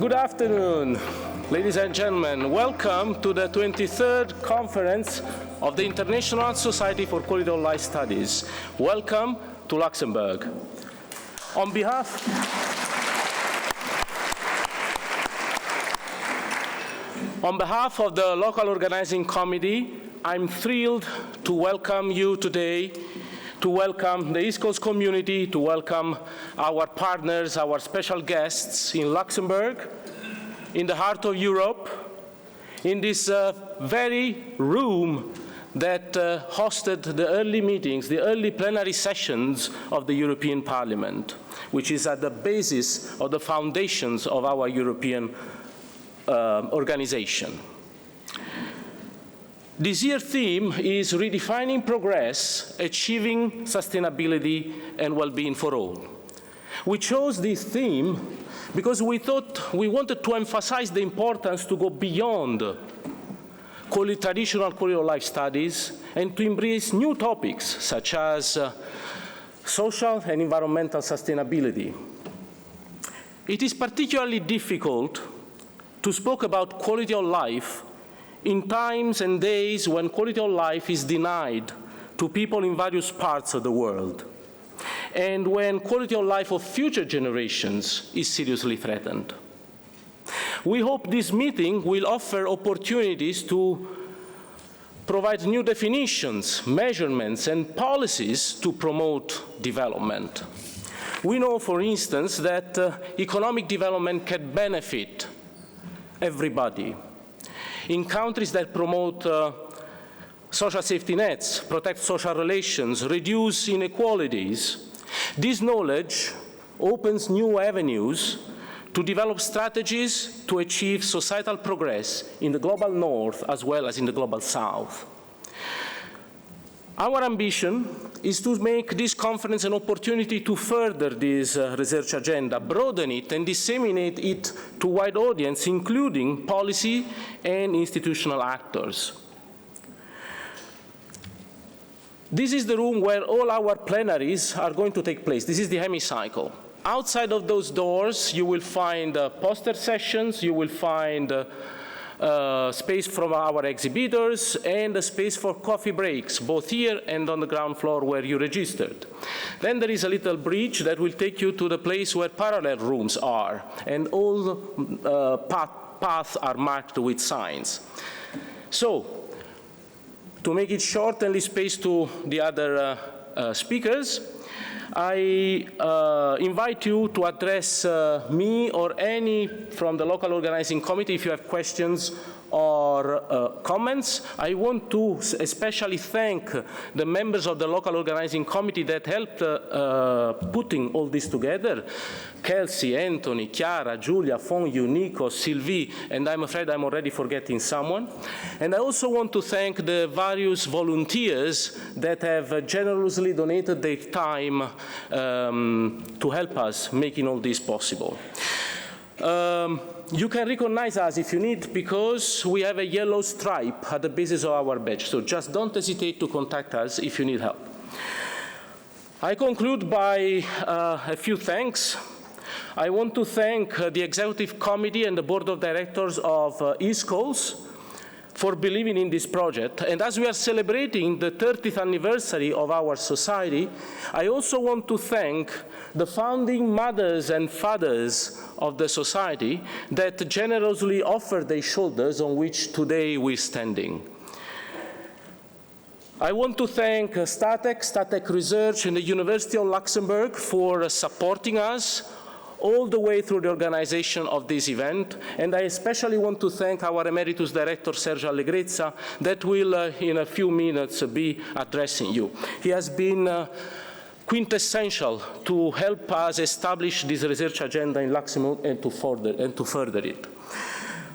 Good afternoon, ladies and gentlemen. Welcome to the 23rd Conference of the International Society for Quality of Life Studies. Welcome to Luxembourg. On behalf of the local organizing committee, I'm thrilled to welcome you today, to welcome the ISQOLS community, to welcome our partners, our special guests in Luxembourg, in the heart of Europe, in this very room that hosted the early meetings, the early plenary sessions of the European Parliament, which is at the basis of the foundations of our European organization. This year's theme is Redefining Progress, Achieving Sustainability and Well-being for All. We chose this theme because we thought we wanted to emphasize the importance to go beyond traditional quality of life studies and to embrace new topics such as social and environmental sustainability. It is particularly difficult to speak about quality of life in times and days when quality of life is denied to people in various parts of the world, and when quality of life of future generations is seriously threatened. We hope this meeting will offer opportunities to provide new definitions, measurements, and policies to promote development. We know, for instance, that economic development can benefit everybody. In countries that promote social safety nets, protect social relations, reduce inequalities, this knowledge opens new avenues to develop strategies to achieve societal progress in the global north as well as in the global south. Our ambition is to make this conference an opportunity to further this research agenda, broaden it, and disseminate it to a wide audience, including policy and institutional actors. This is the room where all our plenaries are going to take place. This is the hemicycle. Outside of those doors, you will find poster sessions, you will find space from our exhibitors, and a space for coffee breaks, both here and on the ground floor where you registered. Then there is a little bridge that will take you to the place where parallel rooms are, and all paths are marked with signs. So, to make it short and leave space to the other speakers, I invite you to address me or any from the local organizing committee if you have questions or comments. I want to especially thank the members of the local organizing committee that helped putting all this together. Kelsey, Anthony, Chiara, Giulia, Fonyu, Nico, Sylvie, and I'm afraid I'm already forgetting someone. And I also want to thank the various volunteers that have generously donated their time to help us making all this possible. You can recognize us if you need, because we have a yellow stripe at the basis of our badge. So just don't hesitate to contact us if you need help. I conclude by a few thanks. I want to thank the Executive Committee and the Board of Directors of ISQOLS for believing in this project. And as we are celebrating the 30th anniversary of our society, I also want to thank the founding mothers and fathers of the society that generously offered their shoulders on which today we're standing. I want to thank STATEC Research and the University of Luxembourg for supporting us all the way through the organization of this event. And I especially want to thank our Emeritus Director, Serge Allegrezza, that will, in a few minutes, be addressing you. He has been quintessential to help us establish this research agenda in Luxembourg and to further it.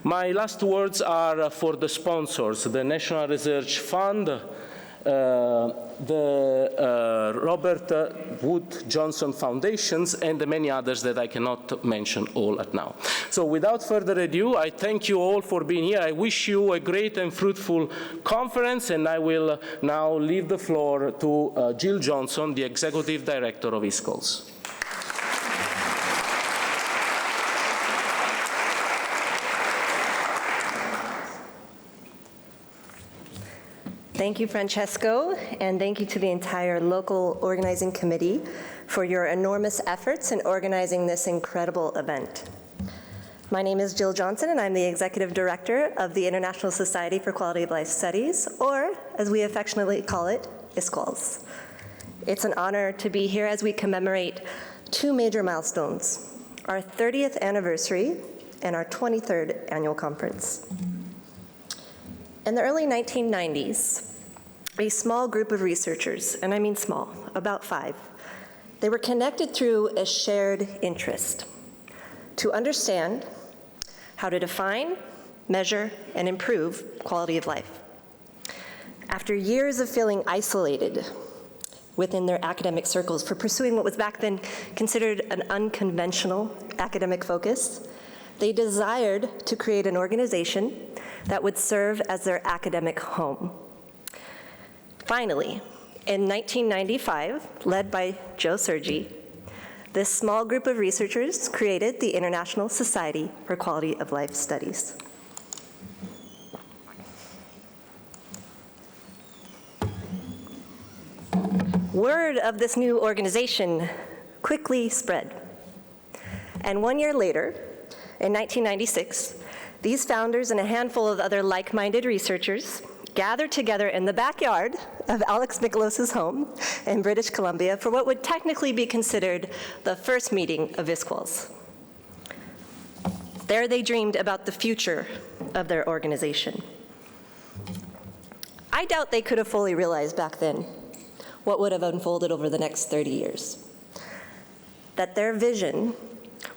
My last words are for the sponsors, the National Research Fund, the Robert Wood Johnson Foundations, and the many others that I cannot mention all at now. So without further ado, I thank you all for being here. I wish you a great and fruitful conference, and I will now leave the floor to Jill Johnson, the Executive Director of ISQOLS. Thank you, Francesco, and thank you to the entire local organizing committee for your enormous efforts in organizing this incredible event. My name is Jill Johnson, and I'm the Executive Director of the International Society for Quality of Life Studies, or as we affectionately call it, ISQOLS. It's an honor to be here as we commemorate two major milestones, our 30th anniversary and our 23rd annual conference. In the early 1990s, a small group of researchers, and I mean small, about 5, they were connected through a shared interest to understand how to define, measure, and improve quality of life. After years of feeling isolated within their academic circles for pursuing what was back then considered an unconventional academic focus, they desired to create an organization that would serve as their academic home. Finally, in 1995, led by Joe Serge, this small group of researchers created the International Society for Quality of Life Studies. Word of this new organization quickly spread. And 1 year later, in 1996, these founders and a handful of other like-minded researchers gathered together in the backyard of Alex Mikolos' home in British Columbia for what would technically be considered the first meeting of ISQOLS. There they dreamed about the future of their organization. I doubt they could have fully realized back then what would have unfolded over the next 30 years. That their vision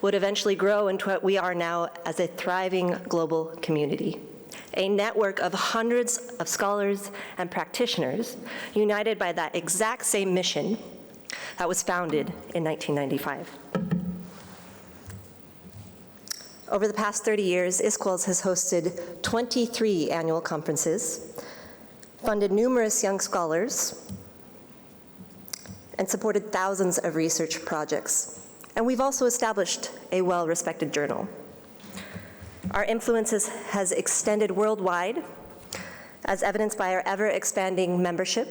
would eventually grow into what we are now as a thriving global community, a network of hundreds of scholars and practitioners united by that exact same mission that was founded in 1995. Over the past 30 years, ISQOLS has hosted 23 annual conferences, funded numerous young scholars, and supported thousands of research projects. And we've also established a well-respected journal. Our influence has extended worldwide, as evidenced by our ever-expanding membership,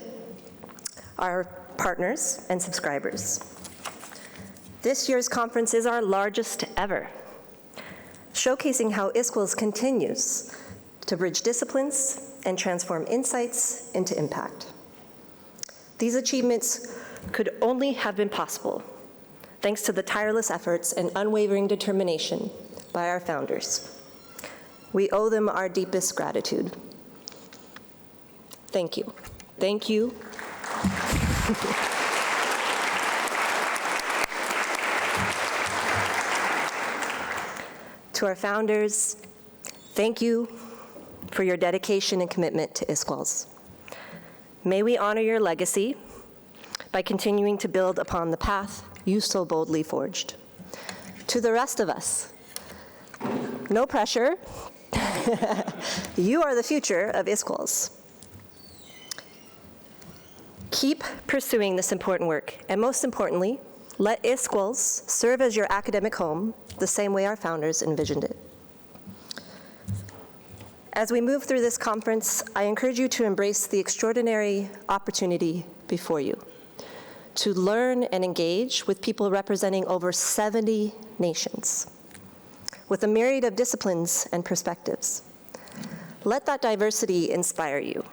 our partners, and subscribers. This year's conference is our largest ever, showcasing how ISQOLS continues to bridge disciplines and transform insights into impact. These achievements could only have been possible thanks to the tireless efforts and unwavering determination by our founders. We owe them our deepest gratitude. Thank you. Thank you. To our founders, thank you for your dedication and commitment to ISQOLS. May we honor your legacy by continuing to build upon the path you so boldly forged. To the rest of us, no pressure. You are the future of ISQOLS. Keep pursuing this important work, and most importantly, let ISQOLS serve as your academic home the same way our founders envisioned it. As we move through this conference, I encourage you to embrace the extraordinary opportunity before you, to learn and engage with people representing over 70 nations, with a myriad of disciplines and perspectives. Let that diversity inspire you.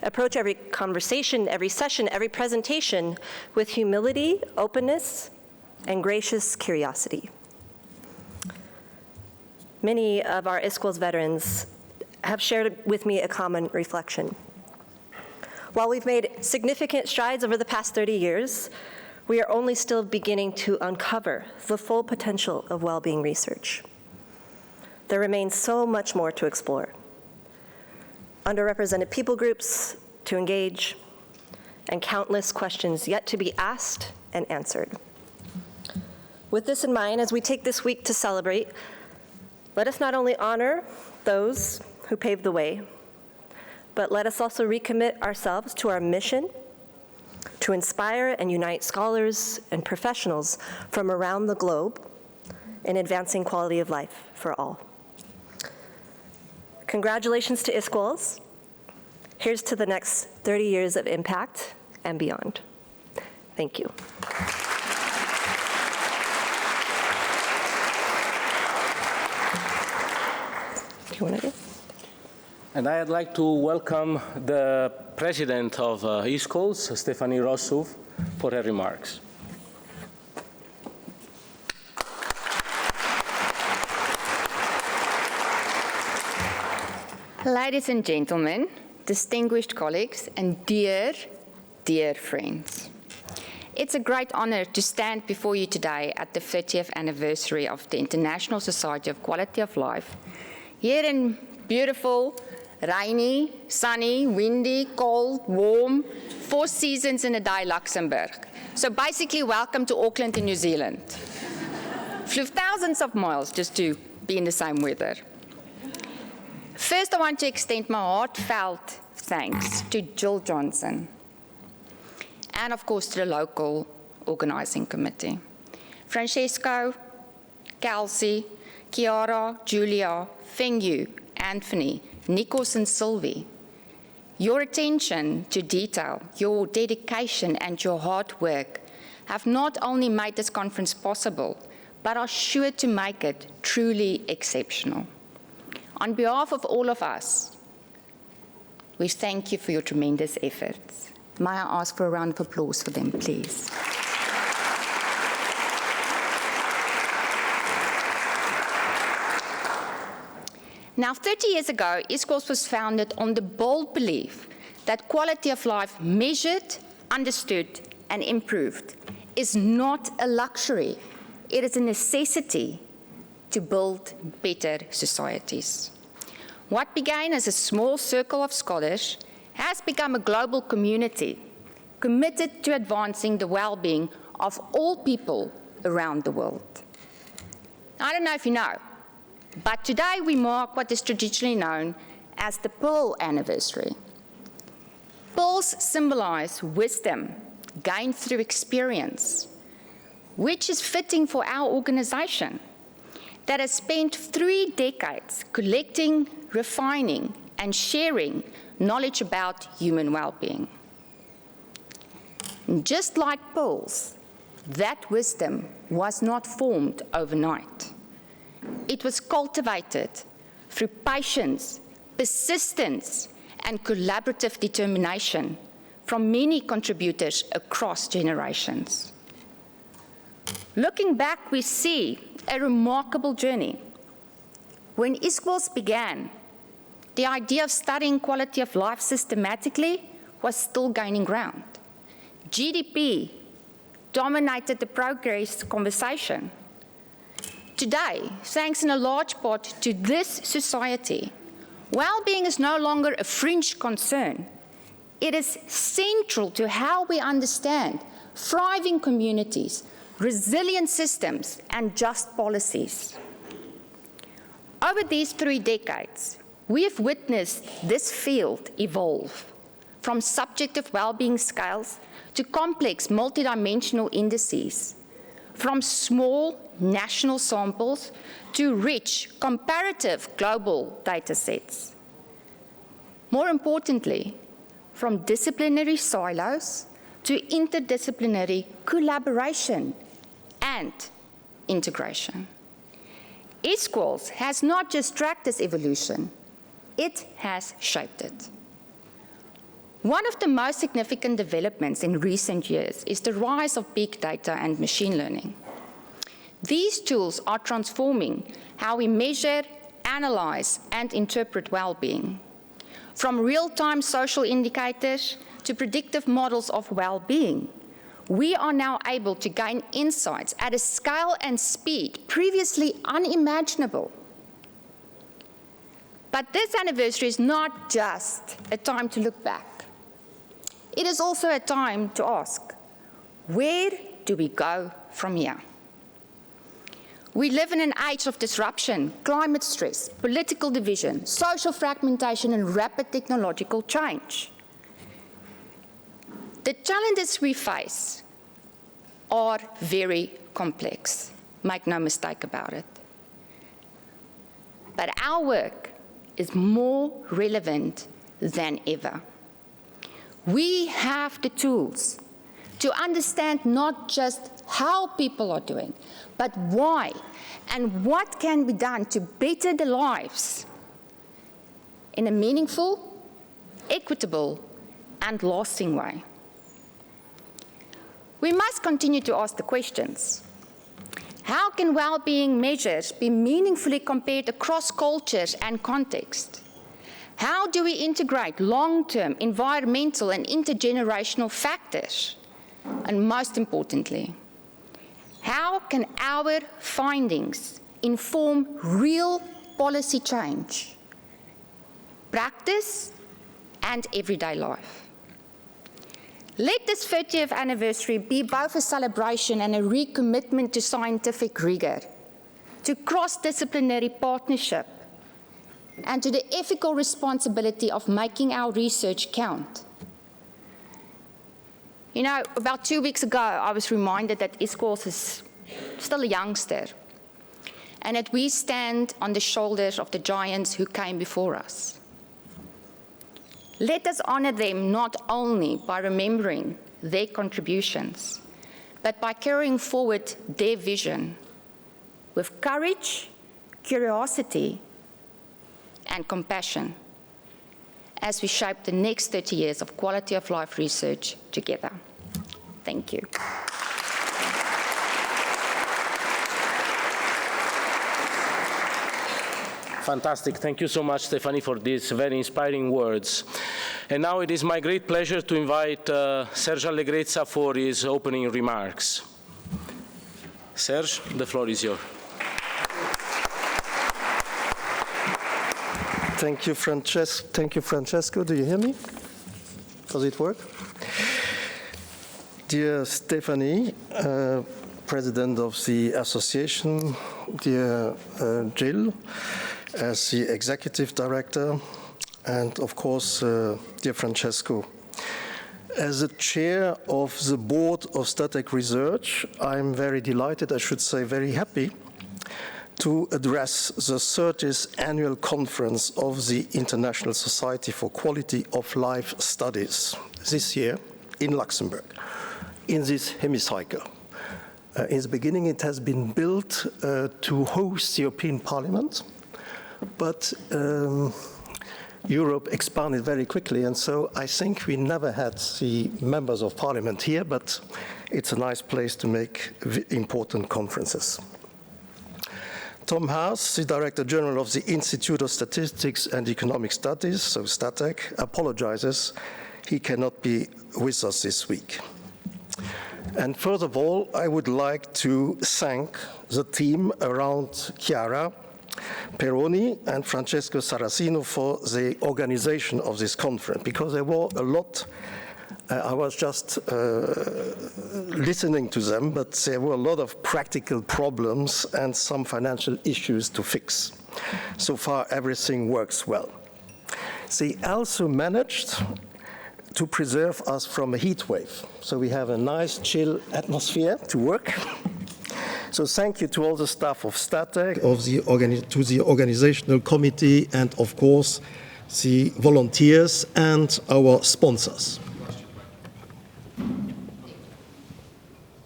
Approach every conversation, every session, every presentation with humility, openness, and gracious curiosity. Many of our ISQOLS veterans have shared with me a common reflection. While we've made significant strides over the past 30 years, we are only still beginning to uncover the full potential of well-being research. There remains so much more to explore. Underrepresented people groups to engage, and countless questions yet to be asked and answered. With this in mind, as we take this week to celebrate, let us not only honor those who paved the way, but let us also recommit ourselves to our mission to inspire and unite scholars and professionals from around the globe in advancing quality of life for all. Congratulations to ISQOLS. Here's to the next 30 years of impact and beyond. Thank you. You want to do? And I'd like to welcome the president of ISQOLS, Stephanie Rossouw, for her remarks. Ladies and gentlemen, distinguished colleagues, and dear, dear friends. It's a great honor to stand before you today at the 30th anniversary of the International Society of Quality of Life, here in beautiful, rainy, sunny, windy, cold, warm, 4 seasons in a day Luxembourg. So basically, welcome to Auckland in New Zealand. Flew thousands of miles just to be in the same weather. First, I want to extend my heartfelt thanks to Jill Johnson, and of course to the local organizing committee. Francesco, Kelsey, Chiara, Julia, Fengyu, Anthony, Nikos and Sylvie. Your attention to detail, your dedication and your hard work have not only made this conference possible, but are sure to make it truly exceptional. On behalf of all of us, we thank you for your tremendous efforts. May I ask for a round of applause for them, please? Now, 30 years ago, ISQOLS was founded on the bold belief that quality of life measured, understood, and improved is not a luxury. It is a necessity to build better societies. What began as a small circle of scholars has become a global community committed to advancing the well-being of all people around the world. I don't know if you know, but today we mark what is traditionally known as the Pearl Anniversary. Pearls symbolize wisdom gained through experience, which is fitting for our organization that has spent 3 decades collecting, refining, and sharing knowledge about human well-being. Just like pearls, that wisdom was not formed overnight. It was cultivated through patience, persistence, and collaborative determination from many contributors across generations. Looking back, we see a remarkable journey. When ISQOLS began, the idea of studying quality of life systematically was still gaining ground. GDP dominated the progress conversation. Today, thanks in a large part to this society, well-being is no longer a fringe concern. It is central to how we understand thriving communities, resilient systems, and just policies. Over these 3 decades, we have witnessed this field evolve from subjective well-being scales to complex multidimensional indices, from small national samples to rich comparative global data sets. More importantly, from disciplinary silos to interdisciplinary collaboration and integration. ISQOLS has not just tracked this evolution, it has shaped it. One of the most significant developments in recent years is the rise of big data and machine learning. These tools are transforming how we measure, analyze, and interpret well-being. From real-time social indicators to predictive models of well-being, we are now able to gain insights at a scale and speed previously unimaginable. But this anniversary is not just a time to look back. It is also a time to ask, where do we go from here? We live in an age of disruption, climate stress, political division, social fragmentation, and rapid technological change. The challenges we face are very complex, make no mistake about it. But our work is more relevant than ever. We have the tools to understand not just how people are doing, but why and what can be done to better their lives in a meaningful, equitable, and lasting way. We must continue to ask the questions. How can well-being measures be meaningfully compared across cultures and contexts? How do we integrate long-term environmental and intergenerational factors? And most importantly, how can our findings inform real policy change, practice, and everyday life? Let this 30th anniversary be both a celebration and a recommitment to scientific rigor, to cross-disciplinary partnership, and to the ethical responsibility of making our research count. You know, about 2 weeks ago, I was reminded that ISQOLS is still a youngster, and that we stand on the shoulders of the giants who came before us. Let us honor them not only by remembering their contributions, but by carrying forward their vision with courage, curiosity, and compassion as we shape the next 30 years of quality of life research together. Thank you. Fantastic. Thank you so much, Stephanie, for these very inspiring words. And now it is my great pleasure to invite Serge Allegrezza for his opening remarks. Serge, the floor is yours. Thank you, Francesco. Do you hear me? Does it work? Dear Stephanie, President of the Association, dear Jill, as the Executive Director, and of course, dear Francesco. As the Chair of the Board of STATEC Research, I'm very delighted, I should say very happy, to address the 30th Annual Conference of the International Society for Quality of Life Studies this year in Luxembourg, in this hemicycle. In the beginning, it has been built to host the European Parliament, but Europe expanded very quickly, and so I think we never had the members of Parliament here, but it's a nice place to make important conferences. Tom Haas, the Director General of the Institute of Statistics and Economic Studies, so STATEC, apologizes he cannot be with us this week. And first of all, I would like to thank the team around Chiara Peroni and Francesco Sarracino for the organization of this conference, because there were a lot, I was just listening to them, but there were a lot of practical problems and some financial issues to fix. So far, everything works well. They also managed to preserve us from a heat wave. So we have a nice, chill atmosphere to work. So thank you to all the staff of STATEC, to the organizational committee, and of course, the volunteers and our sponsors.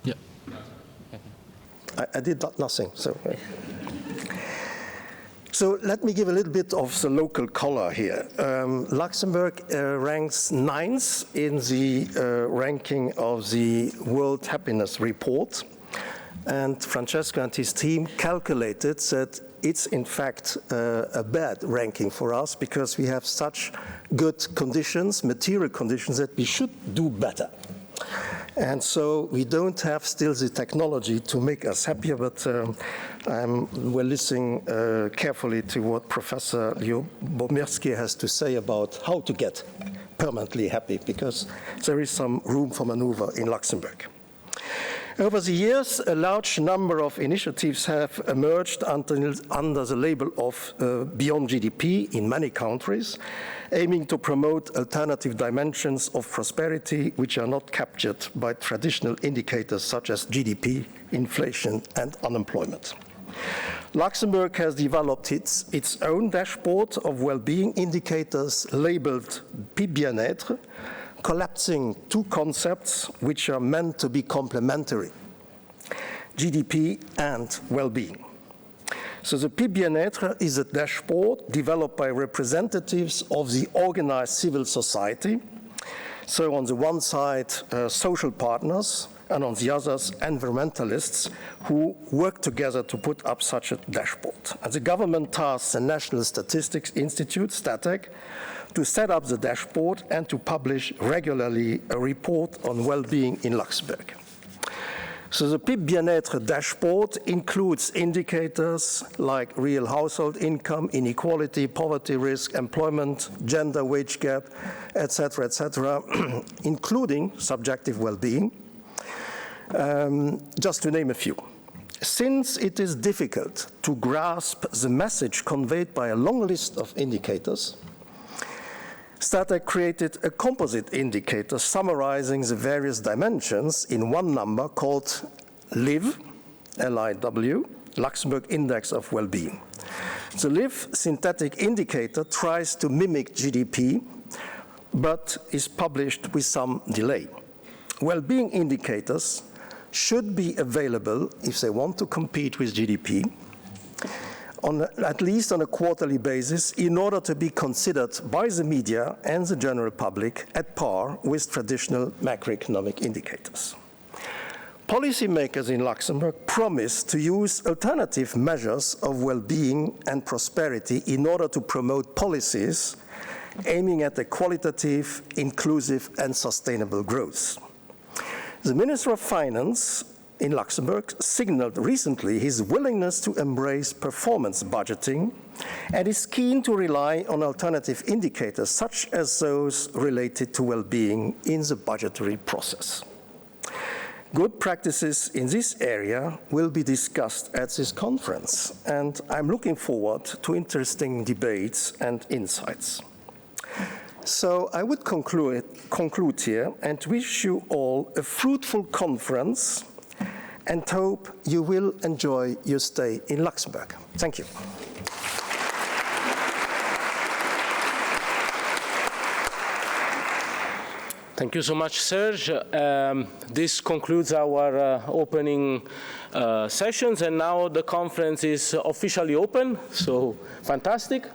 Yeah. I did nothing, so. So let me give a little bit of the local color here. Luxembourg ranks 9th in the ranking of the World Happiness Report. And Francesco and his team calculated that it's in fact a bad ranking for us because we have such good conditions, material conditions, that we should do better. And so we don't have still the technology to make us happier, but we're listening carefully to what Professor Bomirski has to say about how to get permanently happy, because there is some room for maneuver in Luxembourg. Over the years, a large number of initiatives have emerged under the label of Beyond GDP in many countries, aiming to promote alternative dimensions of prosperity which are not captured by traditional indicators such as GDP, inflation, and unemployment. Luxembourg has developed its own dashboard of well-being indicators labeled Bien-être, collapsing two concepts which are meant to be complementary: GDP and well-being. So the PIB Bien-être is a dashboard developed by representatives of the organized civil society. So on the one side, social partners, and on the others, environmentalists who work together to put up such a dashboard. And the government tasks the National Statistics Institute, STATEC, to set up the dashboard and to publish regularly a report on well-being in Luxembourg. So the PIB Bien-être dashboard includes indicators like real household income, inequality, poverty risk, employment, gender wage gap, etc., including subjective well-being, just to name a few. Since it is difficult to grasp the message conveyed by a long list of indicators, STATEC created a composite indicator summarizing the various dimensions in one number called LIW, L-I-W, Luxembourg Index of Well-being. The LIW synthetic indicator tries to mimic GDP, but is published with some delay. Well-being indicators should be available if they want to compete with GDP, at least on a quarterly basis, in order to be considered by the media and the general public at par with traditional macroeconomic indicators. Policymakers in Luxembourg promised to use alternative measures of well-being and prosperity in order to promote policies aiming at a qualitative, inclusive, and sustainable growth. The Minister of Finance in Luxembourg signaled recently his willingness to embrace performance budgeting and is keen to rely on alternative indicators such as those related to well-being in the budgetary process. Good practices in this area will be discussed at this conference, and I'm looking forward to interesting debates and insights. So I would conclude here and wish you all a fruitful conference and hope you will enjoy your stay in Luxembourg. Thank you. Thank you so much, Serge. This concludes our opening sessions, and now the conference is officially open, so fantastic.